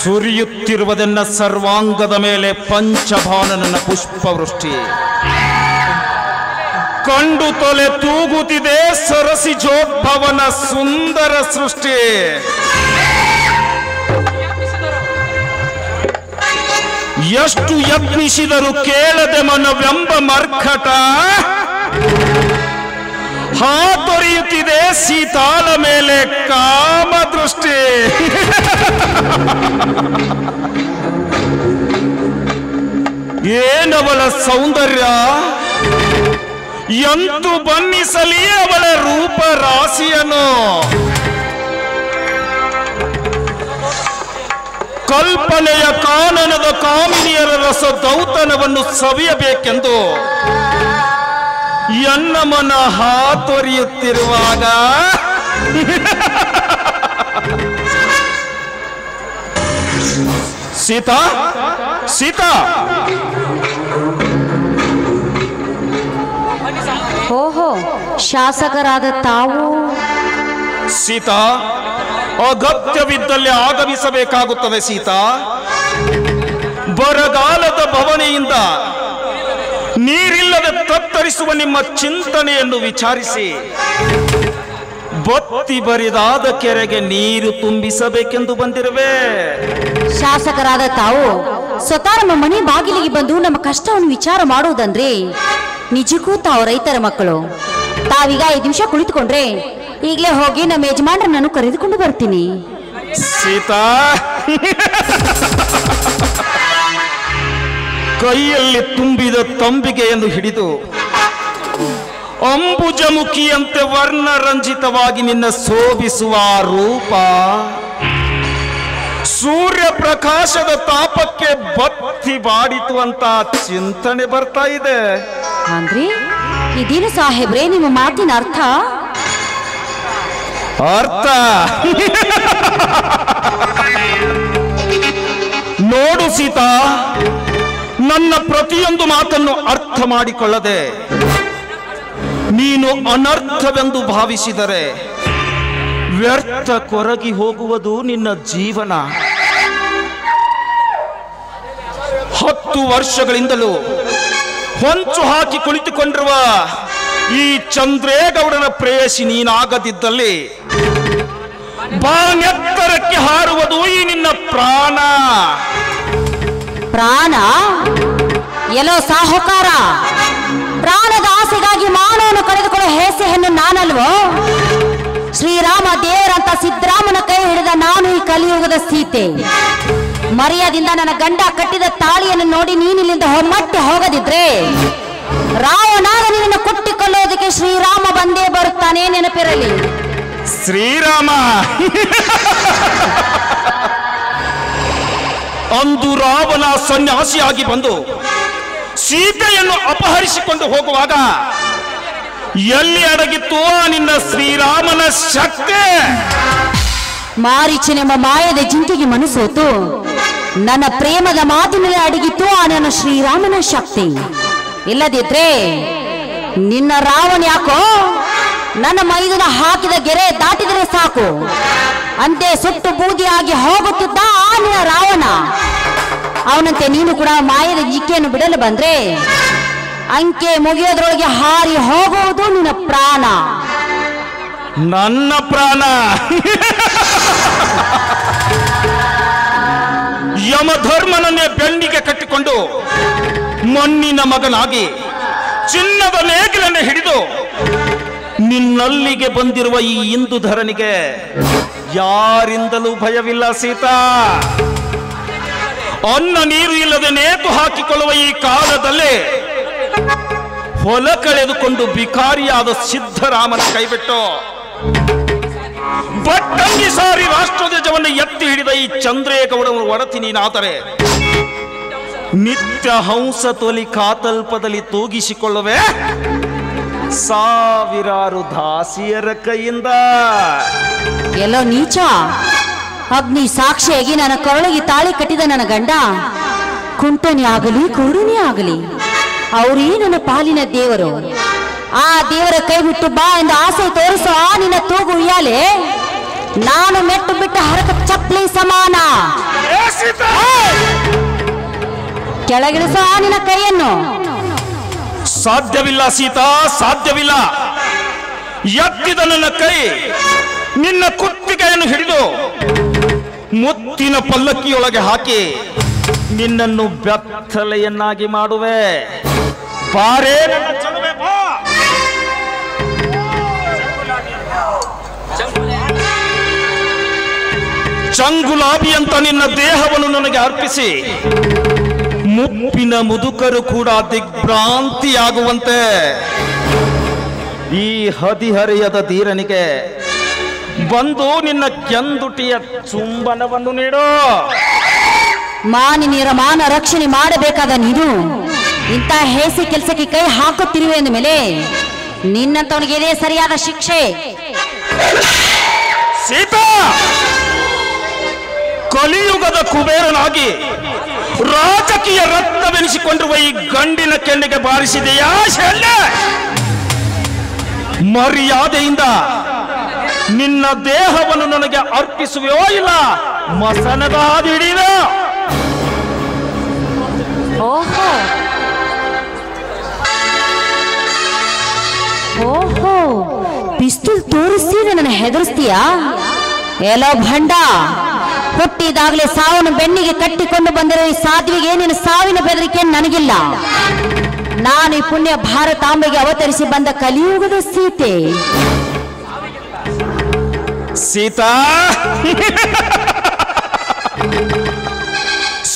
ಸುರಿಯುತ್ತಿರುವುದನ್ನ ಸರ್ವಾಂಗದ ಮೇಲೆ ಪಂಚಭಾನನ ಪುಷ್ಪವೃಷ್ಟಿ ಕಂಡು ತೊಲೆ ತೂಗುತ್ತಿದೆ ಸರಸಿ ಜೋದ್ಭವನ ಸುಂದರ ಸೃಷ್ಟಿ. ಎಷ್ಟು ಯತ್ನಿಸಿದರು ಕೇಳದೆ ಮನವೆಂಬ ಮರ್ಕಟ ಹಾತೊರೆಯುತ್ತಿದೆ ಸೀತಾಳ ಮೇಲೆ ಕಾಮದೃಷ್ಟಿ. ಏನವಳ ಸೌಂದರ್ಯ ಎಂತು ಬಣ್ಣಿಸಲಿ ಅವಳ ರೂಪ ರಾಶಿಯನ್ನು. ಕಲ್ಪನೆಯ ಕಾನನದ ಕಾಮಿನಿಯರ ರಸ ದೌತನವನ್ನು ಸವಿಯಬೇಕೆಂದು ಎನ್ನ ಮನ ಹಾತೊರೆಯುತ್ತಿರುವಾಗ ಸೀತಾ ಸೀತಾ ಓಹೋ, ಶಾಸಕರಾದ ತಾವು? ಸೀತಾ, ಅಗತ್ಯವಿದ್ದಲ್ಲಿ ಆಗಮಿಸಬೇಕಾಗುತ್ತದೆ ಸೀತಾ. ಬರಗಾಲದ ಭವನೆಯಿಂದ ನೀರಿಲ್ಲದೆ ತತ್ತರಿಸುವ ನಿಮ್ಮ ಚಿಂತನೆಯನ್ನು ವಿಚಾರಿಸಿ ಬತ್ತಿ ಬರಿದಾದ ಕೆರೆಗೆ ನೀರು ತುಂಬಿಸಬೇಕೆಂದು ಬಂದಿರುವೆ. ಶಾಸಕರಾದ ತಾವು ಸ್ವತಃ ನಮ್ಮ ಮನೆ ಬಾಗಿಲಿಗೆ ಬಂದು ನಮ್ಮ ಕಷ್ಟವನ್ನು ವಿಚಾರ ಮಾಡುವುದಂದ್ರೆ ನಿಜಕ್ಕೂ ತಾವು ರೈತರ ಮಕ್ಕಳು. ತಾವೀಗ 5 ನಿಮಿಷ ಕುಳಿತುಕೊಂಡ್ರೆ ಈಗಲೇ ಹೋಗಿ ನಮ್ಮ ಯಜಮಾನರನ್ನು ಕರೆದುಕೊಂಡು ಬರ್ತೀನಿ. ಸೀತಾ, ಕೈಯಲ್ಲಿ ತುಂಬಿದ ತಂಬಿಗೆಯನ್ನು ಹಿಡಿದು ಅಂಬುಜಮುಖಿಯಂತೆ ವರ್ಣರಂಜಿತವಾಗಿ ನಿನ್ನ ಶೋಭಿಸುವ ರೂಪ ಸೂರ್ಯ ಪ್ರಕಾಶದ ತಾಪಕ್ಕೆ ಬತ್ತಿ ಬಾಡಿತು ಅಂತ ಚಿಂತನೆ ಬರ್ತಾ ಇದೆ. ಅಂದ್ರೆ ಇದೇನು ಸಾಹೇಬ್ರೆ ನಿಮ್ಮ ಮಾತಿನ ಅರ್ಥ? ಅರ್ಥ ನೋಡು ಸೀತಾ, ನನ್ನ ಪ್ರತಿಯೊಂದು ಮಾತನ್ನು ಅರ್ಥ ಮಾಡಿಕೊಳ್ಳದೆ ನೀನು ಅನರ್ಥವೆಂದು ಭಾವಿಸಿದರೆ ವ್ಯರ್ಥ ಕೊರಗಿ ಹೋಗುವುದು ನಿನ್ನ ಜೀವನ. 10 ವರ್ಷಗಳಿಂದಲೂ ಹೊಂಚು ಹಾಕಿ ಕುಳಿತುಕೊಂಡಿರುವ ಈ ಚಂದ್ರೇಗೌಡನ ಪ್ರೇಯಸಿ ನೀನಾಗದಿದ್ದಲ್ಲಿ ಬಾನೆತ್ತರಕ್ಕೆ ಹಾರುವುದು ಈ ನಿನ್ನ ಪ್ರಾಣ. ಪ್ರಾಣ? ಎಲ್ಲೋ ಸಾಹುಕಾರ, ಪ್ರಾಣದ ಆಸೆಗಾಗಿ ಮಾನವನ್ನು ಕಳೆದುಕೊಳ್ಳೋ ಹೇಸೆ ಹೆಣ್ಣು ನಾನಲ್ವೋ? ಶ್ರೀರಾಮ ದೇವರಂತ ಸಿದ್ದರಾಮನ ಕೈ ಹಿಡಿದ ನಾನು ಈ ಕಲಿಯುಗದ ಸೀತೆ. ಮರ್ಯಾದಿಂದ ನನ್ನ ಗಂಡ ಕಟ್ಟಿದ ತಾಳಿಯನ್ನು ನೋಡಿ ನೀನಿಲ್ಲಿಂದ ಮತ್ತೆ ಹೋಗದಿದ್ರೆ ರಾವಣಾಗ ನಿನ್ನನ್ನು ಕೊಟ್ಟಿಕೊಳ್ಳೋದಕ್ಕೆ ಶ್ರೀರಾಮ ಬಂದೇ ಬರುತ್ತಾನೆ, ನೆನಪಿರಲಿ. ಶ್ರೀರಾಮ ಅಂದು ರಾವಣ ಸನ್ಯಾಸಿಯಾಗಿ ಬಂದು ಸೀತೆಯನ್ನು ಅಪಹರಿಸಿಕೊಂಡು ಹೋಗುವಾಗ ಎಲ್ಲಿ ಅಡಗಿತ್ತು ನಿನ್ನ ಶ್ರೀರಾಮನ ಶಕ್ತಿ? ಮಾರೀಚನೆಂಬ ಮಾಯದ ಜಿಂಕೆಗೆ ಮನಸ್ಸೋತು ನನ್ನ ಪ್ರೇಮದ ಮಾತಿನಲ್ಲಿ ಅಡಗಿತ್ತು ಆ ನನ್ನ ಶ್ರೀರಾಮನ ಶಕ್ತಿ. ಇಲ್ಲದಿದ್ರೆ ನಿನ್ನ ರಾವಣ ಯಾಕೋ ನನ್ನ ಮೈದುನ ಹಾಕಿದ ಗೆರೆ ದಾಟಿದರೆ ಸಾಕು ಅಂತೆ ಸುಟ್ಟು ಬೂದಿಯಾಗಿ ಹೋಗುತ್ತಿದ್ದ ಆ ನಿನ್ನ ರಾವಣ. ಅವನಂತೆ ನೀನು ಕೂಡ ಮಾಯದ ಜಿಂಕೆಯನ್ನು ಬಿಡಲು ಬಂದ್ರೆ ಅಂಕೆ ಮುಗಿಯೋದ್ರೊಳಗೆ ಹಾರಿ ಹೋಗುವುದು ನಿನ್ನ ಪ್ರಾಣ. ನನ್ನ ಪ್ರಾಣ ಯಮಧರ್ಮನನ್ನೇ ಬೆಂಡಿಗೆ ಕಟ್ಟಿಕೊಂಡು ಮಣ್ಣಿನ ಮಗನಾಗಿ ಚಿನ್ನದ ನೇಗಿಲನ್ನು ಹಿಡಿದು ನಿನ್ನಲ್ಲಿಗೆ ಬಂದಿರುವ ಈ ಇಂದು ಧರನಿಗೆ ಯಾರಿಂದಲೂ ಭಯವಿಲ್ಲ ಸೀತಾ. ಅನ್ನ ನೀರು ಇಲ್ಲದೆ ನೇತು ಹಾಕಿಕೊಳ್ಳುವ ಈ ಕಾಲದಲ್ಲಿ ಹೊಲ ಕಳೆದುಕೊಂಡು ಬಿಕಾರಿಯಾದ ಸಿದ್ದರಾಮನ ಕೈಬಿಟ್ಟು ಬಟ್ಟಂಗಿ ಸಾರಿ ರಾಷ್ಟ್ರಧ್ವಜವನ್ನು ಎತ್ತಿ ಹಿಡಿದ ಈ ಚಂದ್ರೇಗೌಡನ ಒಡತಿ ನೀನಾದರೆ ನಿತ್ಯ ಹಂಸ ತೊಲಿ ಕಾತಲ್ಪದಲ್ಲಿ ತೂಗಿಸಿಕೊಳ್ಳುವೆ ಸಾವಿರಾರು ದಾಸಿಯರ ಕೈಯಿಂದ. ಎಲ್ಲೋ ನೀಚ, ಅಗ್ನಿ ಸಾಕ್ಷಿಯಾಗಿ ನನ್ನ ಕೊರಳಿಗೆ ತಾಳಿ ಕಟ್ಟಿದ ನನ್ನ ಗಂಡ ಕುಂಟನೇ ಆಗಲಿ ಕುರುಡನೇ ಆಗಲಿ ಅವರೇ ನನ್ನ ಪಾಲಿನ ದೇವರು. ಆ ದೇವರ ಕೈ ಬಿಟ್ಟು ಬಾ ಎಂದು ಆಸೆ ತೋರಿಸೋ ನಿನ್ನ ತೂಗು ಉಯ್ಯಾಲೆ ನಾನು ಮೆಟ್ಟು ಬಿಟ್ಟ ಹರಕ ಚಪ್ಪಲಿ ಸಮಾನ. ಕೆಳಗಿಳಿಸ ನಿನ್ನ ಕೈಯನ್ನು. ಸಾಧ್ಯವಿಲ್ಲ ಸೀತಾ, ಸಾಧ್ಯವಿಲ್ಲ. ಎತ್ತಿದ ನನ್ನ ಕೈ ನಿನ್ನ ಕುತ್ತಿಗೆಯನ್ನು ಹಿಡಿದು ಮುತ್ತಿನ ಪಲ್ಲಕ್ಕಿಯೊಳಗೆ ಹಾಕಿ ನಿನ್ನನ್ನು ಬೆತ್ತಲೆಯನ್ನಾಗಿ ಮಾಡುವೆ. ಬಾರೇ ನನ್ನ ಚೆಲುವೆ, ಬಾ. ಚಂಗುಲಾಬಿ ಅಂತ ನಿನ್ನ ದೇಹವನ್ನು ನನಗೆ ಅರ್ಪಿಸಿ ಮುಪ್ಪಿನ ಮುದುಕರು ಕೂಡ ದಿಗ್ಭ್ರಾಂತಿಯಾಗುವಂತೆ ಈ ಹದಿಹರೆಯದ ಧೀರನಿಗೆ ಬಂದು ನಿನ್ನ ಕೆಂದುಟಿಯ ಚುಂಬನವನ್ನು ನೀಡು. ಮಾನಿನಿಯರ ಮಾನ ರಕ್ಷಣೆ ಮಾಡಬೇಕಾದ ನೀನು ಇಂಥ ಹೇಸಿ ಕೆಲಸಕ್ಕೆ ಕೈ ಹಾಕುತ್ತಿರುವೆ ಅಂದ ಮೇಲೆ ನಿನ್ನಂತವನಿಗೆ ಇದೇ ಸರಿಯಾದ ಶಿಕ್ಷೆ. ಸೀತಾ, ಕಲಿಯುಗದ ಕುಬೇರನಾಗಿ ರಾಜಕೀಯ ರತ್ನವೆನಿಸಿಕೊಂಡಿರುವ ಈ ಗಂಡಿನ ಕೆನ್ನೆಗೆ ಬಾರಿಸಿದೆಯಾ ಶಲ್ಯ? ಮರ್ಯಾದೆಯಿಂದ ನಿನ್ನ ದೇಹವನ್ನು ನನಗೆ ಅರ್ಪಿಸುವೆಯೋ ಇಲ್ಲ ಮಸನದ ಹಿಡಿದ. ಓಹೋ ಓಹೋ, ಪಿಸ್ತೂಲ್ ತೋರಿಸಿ ನನ್ನ ಹೆದರಿಸ್ತೀಯಾ? ಎಲ್ಲೋ ಭಂಡ, ಹುಟ್ಟಿದಾಗಲೇ ಸಾವನ್ನು ಬೆನ್ನಿಗೆ ಕಟ್ಟಿಕೊಂಡು ಬಂದಿರೋ ಈ ಸಾಧ್ವಿಗೆ ನಿನ್ನ ಸಾವಿನ ಬೆದರಿಕೆ ನನಗಿಲ್ಲ. ನಾನು ಈ ಪುಣ್ಯ ಭಾರತಾಂಬೆಗೆ ಅವತರಿಸಿ ಬಂದ ಕಲಿಯುಗದ ಸೀತೆ. ಸೀತಾ,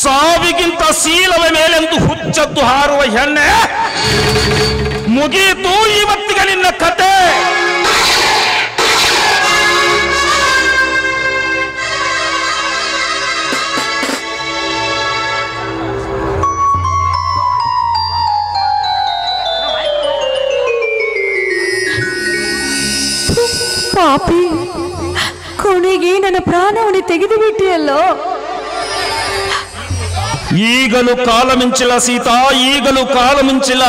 ಸಾವಿಗಿಂತ ಶೀಲವ ಮೇಲೆಂದು ಹುಚ್ಚದ್ದು ಹಾರುವ ಹೆಣ್ಣೆ, ಮುಗಿಯಿತು ಇವತ್ತಿಗೆ ನಿನ್ನ ಕತೆ. ಪಾಪಿ, ಕೊನೆಗೆ ನನ್ನ ಪ್ರಾಣವನ್ನು ತೆಗೆದು ಬಿಟ್ಟಿಯಲ್ಲೋ. ಈಗಲೂ ಕಾಲ ಮಿಂಚಿಲ್ಲ ಸೀತಾ, ಈಗಲೂ ಕಾಲ ಮಿಂಚಿಲ್ಲ.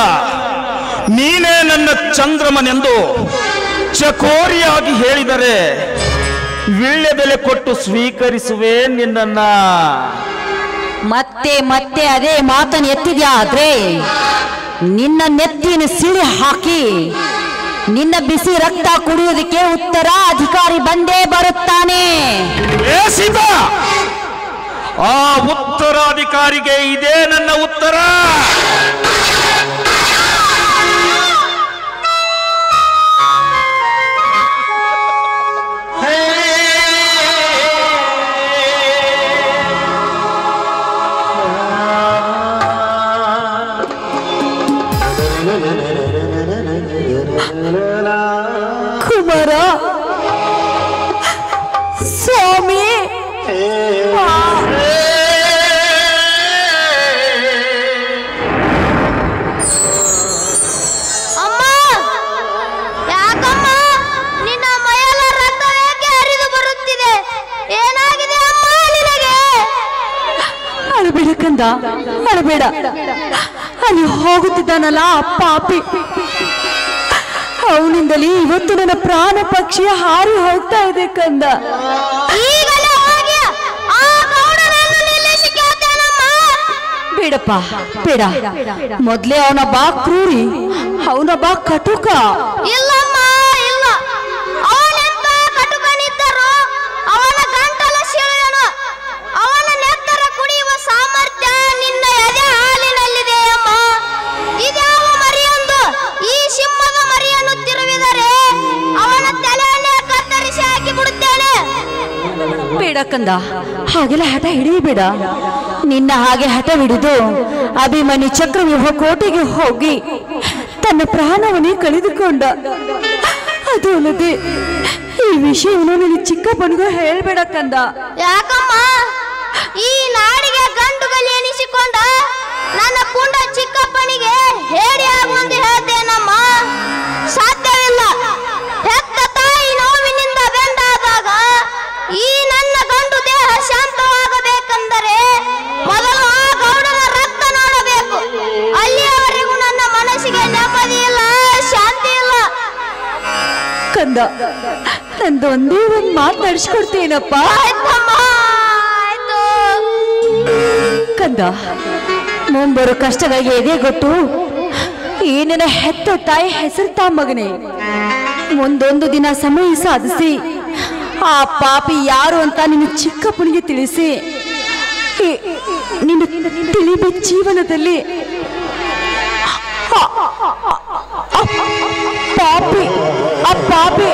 ನೀನೇ ನನ್ನ ಚಂದ್ರಮನೆಂದು ಚಕೋರಿಯಾಗಿ ಹೇಳಿದರೆ ವಿಳ್ಳೆ ಬೆಲೆ ಕೊಟ್ಟು ಸ್ವೀಕರಿಸುವೆ ನಿನ್ನನ್ನ. ಮತ್ತೆ ಮತ್ತೆ ಅದೇ ಮಾತನ್ನು ಎತ್ತಿದ್ಯಾ ಆದ್ರೆ ನಿನ್ನ ನೆತ್ತಿನ ಸಿಳಿ ಹಾಕಿ ನಿನ್ನ ಬಿಸಿ ರಕ್ತ ಕುಡಿಯುವುದಕ್ಕೆ ಉತ್ತರ ಅಧಿಕಾರಿ ಬಂದೇ ಬರುತ್ತಾನೆ. ಸೀತಾ, ಆ ಉತ್ತರಾಧಿಕಾರಿಗೆ ಇದೇ ನನ್ನ ಉತ್ತರ. ಕುಮಾರ ಸ್ವಾಮಿ, ಅಮ್ಮ, ಯಾಕಮ್ಮ ನಿನ್ನ ಮೈಯೆಲ್ಲ ರಕ್ತ ಏಕೆ ಹರಿದು ಬರುತ್ತಿದೆ? ಏನಾಗಿದೆ ಅಮ್ಮ ನಿನಗೆ? ಅಳಬೇಡ ಕಂದ, ಅಳಬೇಡ. ಅಲ್ಲಿ ಹೋಗುತ್ತಿದ್ದಾನಲ್ಲ ಪಾಪಿ, ಅವನಿಂದಲೇ ಇವತ್ತು ನನ್ನ ಪ್ರಾಣ ಪಕ್ಷಿ ಹಾರಿ ಹೋಗ್ತಾ ಇದೆ ಕಂದ. ಈಗಲೇ ಹೋಗಿ ಆ ಗೌಡನನ್ನು ನಿಲ್ಲಿಸಿ ಕೇಳ್ತೇನಮ್ಮ. ಬೇಡಪ್ಪ, ಬೇಡ. ಮೊದ್ಲೇ ಅವನೊಬ್ಬ ಕ್ರೂರಿ, ಅವನೊಬ್ಬ ಕಟುಕ. ಇಲ್ಲಮ್ಮ, ಇಲ್ಲ. ಅವನೆಂತ ಕಟುಕನಿದ್ದರೂ ಅವನ ಗಂಟಲ ಶಿಳೆಯನು, ಅವನ ನೆತ್ತರ ಕುಡಿಯುವ ಸಾಮರ್ಥ್ಯ ನಿನ್ನ ಎದೆ ಹಾಲಿನಲ್ಲಿದೆ ಅಮ್ಮ. ಇದ್ಯಾವ ಮರಿಯೊಂದು ಈ ಸಿಂಹದ ಮರಿಯನ್ನು ತಿರುವಿದರೆ ಅವನ ತಲೆಯನ್ನೇ ಕತ್ತರಿಸಿ ಹಾಕಿ ಬಿಡುತ್ತೇನೆ. ಬೇಡ ಕಂದ, ಹಾಗೆಲ್ಲ ಹಠ ಹಿಡಿಯಬೇಡ. ನಿನ್ನ ಹಾಗೆ ಹಠ ಹಿಡಿದು ಅಭಿಮನ್ಯು ಚಕ್ರವ್ಯೂಹ ಕೋಟೆಗೆ ಹೋಗಿ ತನ್ನ ಪ್ರಾಣವನ್ನೇ ಕಳೆದುಕೊಂಡ. ಅದು ಅಲ್ಲದೆ ಈ ವಿಷಯವನ್ನು ನಿನ್ನ ಚಿಕ್ಕಪ್ಪನಿಗೂ ಹೇಳ್ಬೇಡ ಕಂದ. ಯಾಕಮ್ಮ? ಈ ನಾಡಿಗೆ ಗಂಡುಗಲಿ ಎನಿಸಿಕೊಂಡ ನನ್ನ ಪುಂಡ ಚಿಕ್ಕಪ್ಪನಿಗೆ ಹೇಳಿ ಆಗುವಂತೆ ಹೇಳ್ತೇನಮ್ಮ. ಸಾಧ್ಯವಿಲ್ಲ. ಹೆತ್ತ ತಾಯಿ ನೋವಿನಿಂದ ಬೆಂದಾದಾಗ ಈ ನನ್ನ ಗಂಡು ದೇಹ ಶಾಂತವಾಗಬೇಕೆಂದರೆ ಮೊದಲು ಆ ಗೌಡನ ರಕ್ತ ನೋಡಬೇಕು. ಅಲ್ಲಿಯವರೆಗೂ ನನ್ನ ಮನಸ್ಸಿಗೆ ನೆಮ್ಮದಿ ಇಲ್ಲ, ಶಾಂತಿ ಇಲ್ಲ. ಕಂದ, ನಂದೊಂದೇ ಒಂದು ಮಾತು ನಡೆಸ್ಕೊಡ್ತೇನಪ್ಪ. ಆಯ್ತಮ್ಮ, ಆಯ್ತು. ಕಂದ, ಮುಂಬರು ಕಷ್ಟಗಳಿಗೆ ಎದೆಗೊಟ್ಟು ಈ ನಿನ್ನ ಹೆತ್ತ ತಾಯಿ ಹೆಸರು ತಾ ಮಗನೇ. ಮುಂದೊಂದು ದಿನ ಸಮಯ ಸಾಧಿಸಿ ಆ ಪಾಪಿ ಯಾರು ಅಂತ ನಿನ್ನ ಚಿಕ್ಕಪ್ಪನಿಗೆ ತಿಳಿಸಿ ನಿನ್ನ ತಿಳಿಬ ಜೀವನದಲ್ಲಿ ಆ ಪಾಪಿ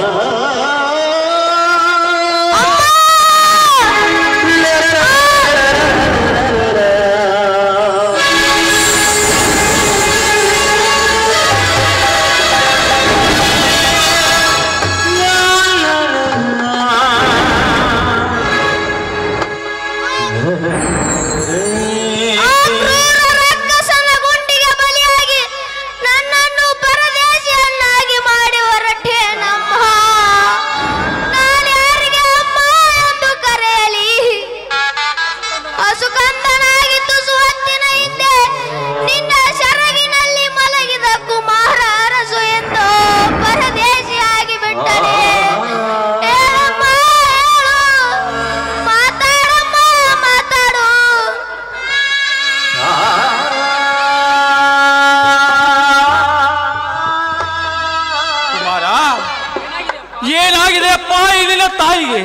ತಾಯಿಗೆ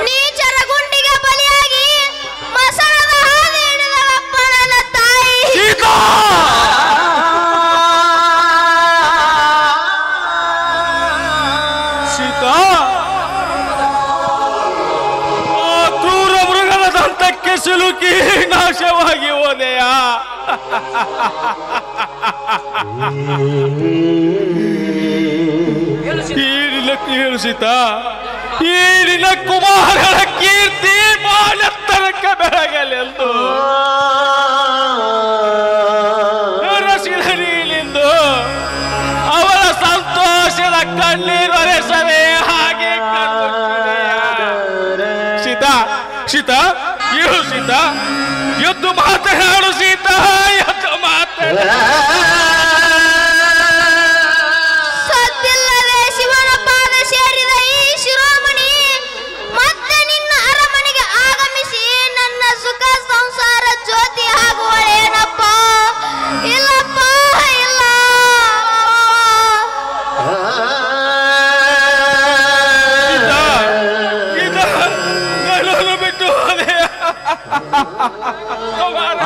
ನೀಚರ ಗುಂಡಿಗೆ ಬಲಿಯಾಗಿ ಮಸಣದ ಹಾದಿ ಹಿಡಿದಳಪ್ಪ ನನ್ನ ತಾಯಿ. ಸೀತಾ ಸೀತಾ ಆ ಕ್ರೂರ ಮೃಗದ ದಂತಕ್ಕೆ ಸಿಲುಕಿ ನಾಶವಾಗಿ ಹೋದೆಯ. ಹೇಳು ಸೀತಾ, ಈ ನಿನ್ನ ಕುಮಾರನ ಕೀರ್ತಿ ಬಾಳೆತ್ತರಕ್ಕೆ ಬೆಳಗಲೆಂದು ರಸಿದನಿಂದು ಅವರ ಸಂತೋಷದ ಕಣ್ಣೀರು ಒರೆಸದೆ ಹಾಗೆ ಸೀತಾ ಸೀತಾ ಹೇಳು ಸೀತಾ, ಎದ್ದು ಮಾತನಾಡು ಸೀತಾ, ಎದ್ದು ಮಾತನಾಡು.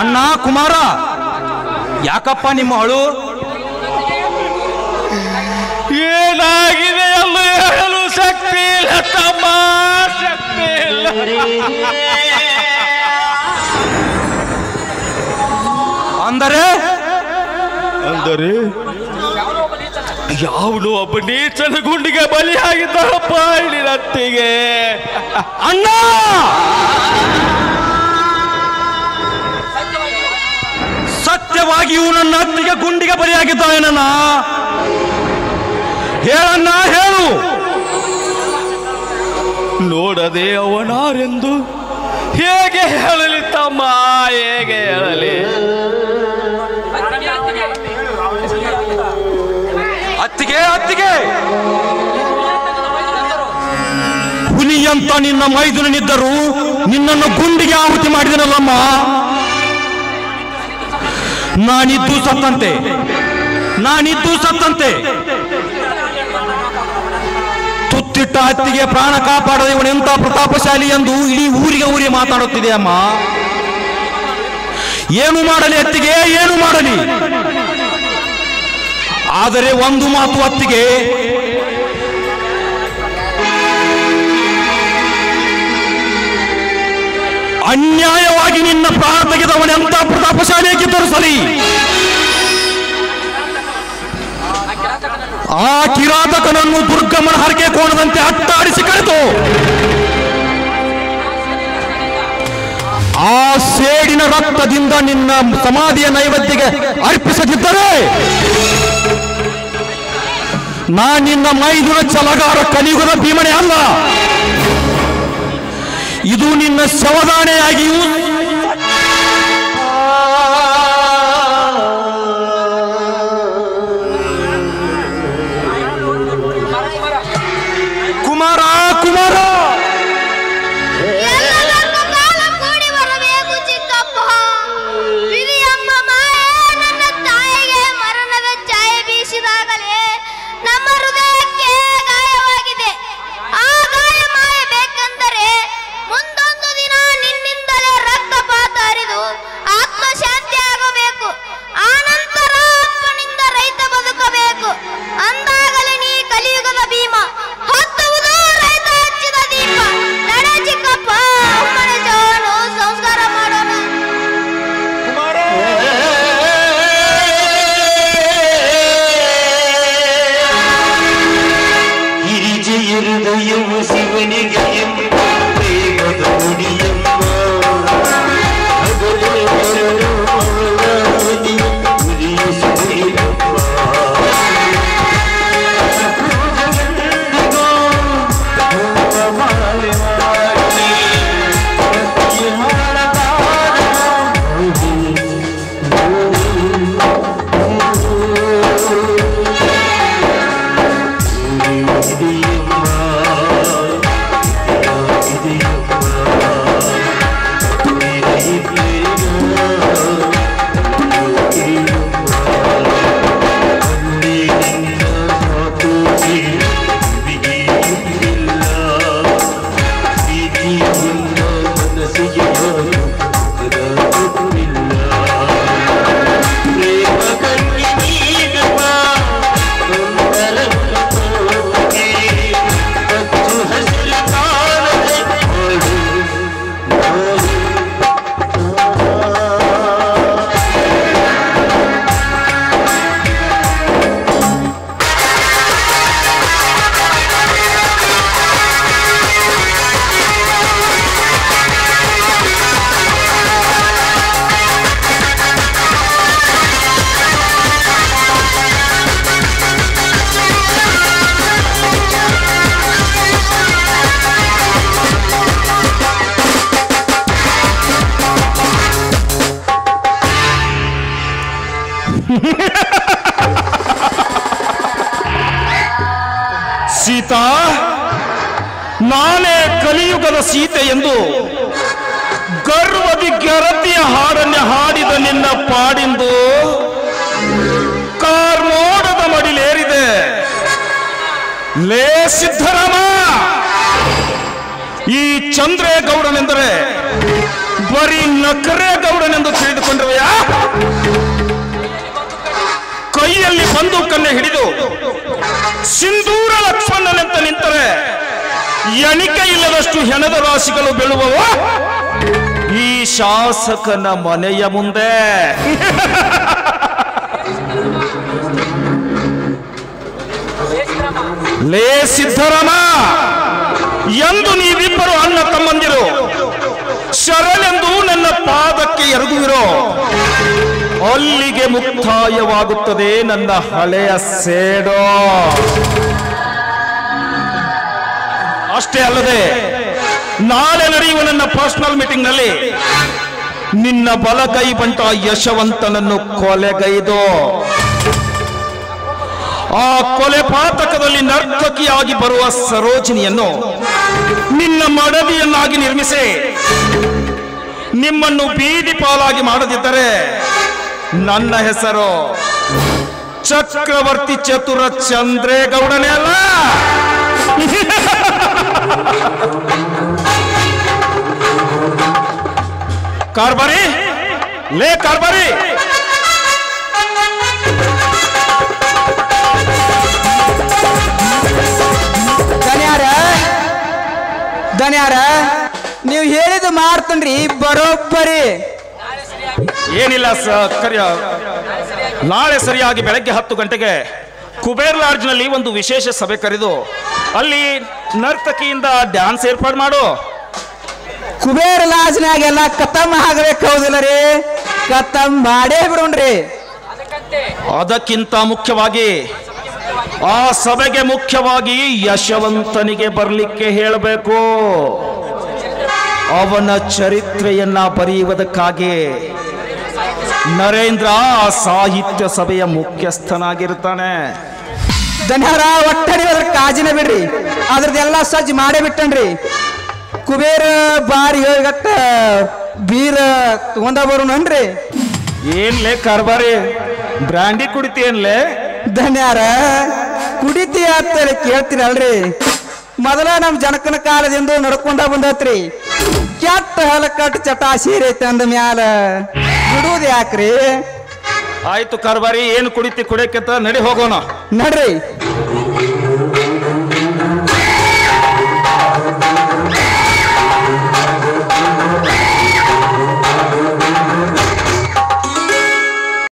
ಅಣ್ಣ ಕುಮಾರ, ಯಾಕಪ್ಪ ನಿಮ್ಮ ಅಳು? ಏನಾಗಿದೆ ಎಲ್ಲ ಹೇಳಲು ಶಕ್ತಿ ಇಲ್ಲ ತಮ್ಮ, ಶಕ್ತಿ ಇಲ್ಲ. ಅಂದರೆ ಅಂದರೆ ಯಾವನು ಒಬ್ಬ ನೀಚನ ಗುಂಡಿಗೆ ಬಲಿಯಾಗಿದ್ದಪ್ಪ ಇಳಿರತ್ತಿಗೆ. ಅಣ್ಣ ಸತ್ಯವಾಗಿಯೂ ನನ್ನ ಅತ್ತಿಗೆ ಗುಂಡಿಗೆ ಬಲಿಯಾಗಿದ್ದಾಳೆನಣ್ಣ. ಹೇಳಣ್ಣ ಹೇಳು. ನೋಡದೆ ಅವನಾರೆಂದು ಹೇಗೆ ಹೇಳಲಿ ತಮ್ಮ, ಹೇಗೆ ಹೇಳಲಿ? ಅತ್ತಿಗೆ ಅತ್ತಿಗೆ, ಹುಲಿಯಂತ ನಿನ್ನ ಮೈದುನನಿದ್ದರೂ ನಿನ್ನನ್ನು ಗುಂಡಿಗೆ ಆಹುತಿ ಮಾಡಿದನಲ್ಲಮ್ಮ. ನಾನಿದ್ದು ಸತ್ತಂತೆ. ತುತ್ತಿಟ್ಟ ಹತ್ತಿಗೆ ಪ್ರಾಣ ಕಾಪಾಡದೆ ಇವನೆಂತ ಪ್ರತಾಪಶಾಲಿ ಎಂದು ಇಡೀ ಊರಿಗೆ ಮಾತಾಡುತ್ತಿದೆ ಅಮ್ಮ. ಏನು ಮಾಡಲಿ ಅತ್ತಿಗೆ, ಏನು ಮಾಡಲಿ? ಆದರೆ ಒಂದು ಮಾತು ಅತ್ತಿಗೆ, ಅನ್ಯಾಯವಾಗಿ ನಿನ್ನ ಪ್ರಾಣ ತೆಗೆದವನೆಂತ ಪ್ರತಾಪಶಾಲಿಯಾಗಿದ್ದರೂ ಸರಿ, ಆ ಕಿರಾತಕನನ್ನು ದುರ್ಗಮ್ಮನ ಹರಕೆ ಕೋಣದಂತೆ ಅಟ್ಟಾಡಿಸಿ ಕರೆದು ಆ ಸೇಡಿನ ರಕ್ತದಿಂದ ನಿನ್ನ ಸಮಾಧಿಯ ನೈವೇದ್ಯಕ್ಕೆ ಅರ್ಪಿಸದಿದ್ದರೆ ನಿನ್ನ ಮೈದುನ ಛಲಗಾರ ಕಲಿಯುಗದ ಭೀಮನೆ ಅಲ್ಲ, ಇದು ನಿನ್ನ ಶವದಾಣೆಯಾಗಿಯೂ ಕುಮಾರ ಎಲ್ಲದಕ್ಕೂ ಕಾಲ ಕೂಡಿ ಬರಬೇಕು ಚಿಕ್ಕಪ್ಪ. ಸೀತಾ, ನಾನೇ ಕಲಿಯುಗದ ಸೀತೆ ಎಂದು ಗರ್ವದಿ ಗೆರತಿಯ ಹಾಡನ್ನೇ ಹಾಡಿದ ನಿನ್ನ ಪಾಡಿಂದು ಕಾರ್ಮೋಡದ ಮಡಿಲೇರಿದೆ. ಲೇ ಸಿದ್ಧರಾಮ, ಈ ಚಂದ್ರೇಗೌಡನೆಂದರೆ ಬರೀ ನಕರೇಗೌಡನೆಂದು ತಿಳಿದುಕೊಂಡಿರುವೆಯಾ? ಕೈಯಲ್ಲಿ ಬಂದೂಕನ್ನೇ ಹಿಡಿದು ಸಿಂಧೂರ ಲಕ್ಷ್ಮಣನೆಂತ ನಿಂತರೆ ಎಣಿಕೆ ಇಲ್ಲದಷ್ಟು ಹೆಣದ ರಾಶಿಗಳು ಬೀಳುವವು ಈ ಶಾಸಕನ ಮನೆಯ ಮುಂದೆ. ಲೇ ಸಿದ್ಧರಾಮ, ಎಂದು ನೀವಿಬ್ಬರು ಅಣ್ಣ ತಮ್ಮಂದಿರು ಶರಣೆಂದು ನನ್ನ ಪಾದಕ್ಕೆ ಎರಗುವಿರೋ ಅಲ್ಲಿಗೆ ಮುಕ್ತಾಯವಾಗುತ್ತದೆ ನನ್ನ ಹಳೆಯ ಸೇಡೋ. ಅಷ್ಟೇ ಅಲ್ಲದೆ ನಾಳೆ ನಡೆಯುವ ನನ್ನ ಪರ್ಸನಲ್ ಮೀಟಿಂಗ್ ನಲ್ಲಿ ನಿನ್ನ ಬಲಗೈ ಬಂಟ ಯಶವಂತನನ್ನು ಕೊಲೆಗೈದು ಆ ಕೊಲೆ ಪಾತಕದಲ್ಲಿ ನರ್ತಕಿಯಾಗಿ ಬರುವ ಸರೋಜಿನಿಯನ್ನು ನಿನ್ನ ಮಡದಿಯನ್ನಾಗಿ ನಿರ್ಮಿಸಿ ನಿಮ್ಮನ್ನು ಬೀದಿ ಪಾಲಾಗಿ ಮಾಡದಿದ್ದರೆ ನನ್ನ ಹೆಸರು ಚಕ್ರವರ್ತಿ ಚತುರ ಚಂದ್ರೇಗೌಡನೇ ಅಲ್ಲ. ಕಾರ್ಬಾರಿ, ಲೇ ಕಾರ್ಬಾರಿ, ದನ್ಯಾರ ನೀವು ಹೇಳಿದ ಮಾಡ್ತನ್ರಿ ಬರೋಬ್ಬರಿ. ಏನಿಲ್ಲ ನಾಳೆ ಸರಿಯಾಗಿ ಬೆಳಗ್ಗೆ 10 ಗಂಟೆಗೆ ಕುಬೇರ್ ಲಾಡ್ಜ್ನಲ್ಲಿ ಒಂದು ವಿಶೇಷ ಸಭೆ ಕರೆದು ಅಲ್ಲಿ ನರ್ತಕಿಯಿಂದ ಡ್ಯಾನ್ಸ್ ಏರ್ಪಾಡು ಮಾಡು. ಕುಬೇರ್ ಲಾಡ್ಜ್ನಾಗೆಲ್ಲ ಕತಮ್ ಆಗಬೇಕು ಹೌದಿಲ್ಲ ರೀ? ಕತಮ್ ಮಾಡೇ ಬಿಡೋಣ್ರಿ. ಅದಕ್ಕಿಂತ ಮುಖ್ಯವಾಗಿ ಆ ಸಭೆಗೆ ಮುಖ್ಯವಾಗಿ ಯಶವಂತನಿಗೆ ಬರಲಿಕ್ಕೆ ಹೇಳಬೇಕು. ಅವನ ಚರಿತ್ರೆಯನ್ನ ಬರೆಯುವುದಕ್ಕಾಗಿ ನರೇಂದ್ರ ಆ ಸಾಹಿತ್ಯ ಸಭೆಯ ಮುಖ್ಯಸ್ಥನಾಗಿರ್ತಾನೆ. ಧನ್ಯವಾದ. ಒಟ್ಟಡಿ ಅದ್ರ ಕಾಜಿನ ಬಿಡ್ರಿ, ಅದ್ರದ್ದೆಲ್ಲ ಸಜ್ಜು ಮಾಡೇ ಬಿಟ್ಟನ್ರಿ. ಕುಬೇರ ಬಾರಿ ಗಟ್ಟ ಬೀರ ತಗೊಂಡ ಬರೋಣನ್ರಿ. ಏನ್ಲೇ ಕಾರ್ಬಾರಿ, ಬ್ರ್ಯಾಂಡಿ ಕುಡಿತೇನ್ಲೇ? ಧನ್ಯಾರ ಕುಡಿತಿ ಅಂತ ಕೇಳ್ತೀರಲ್ರಿ, ಮೊದಲ ನಮ್ ಜನಕನ ಕಾಲದಿಂದ ನಡ್ಕೊಂಡ ಬಂದತ್ರಿ. ಕೆಟ್ಟ ಹಲಕಟ್ಟು ಚಟ ಸೀರೈತೆ ಅಂದ ಮ್ಯಾಲ ಬಿಡುವುದು ಯಾಕ್ರಿ? ಆಯ್ತು ಕಾರ್ಬಾರಿ, ಏನು ಕುಡಿತಿ ಕುಡಿಯಕ್ಕೆ ನಡಿ ಹೋಗೋಣ. ನಡ್ರಿ.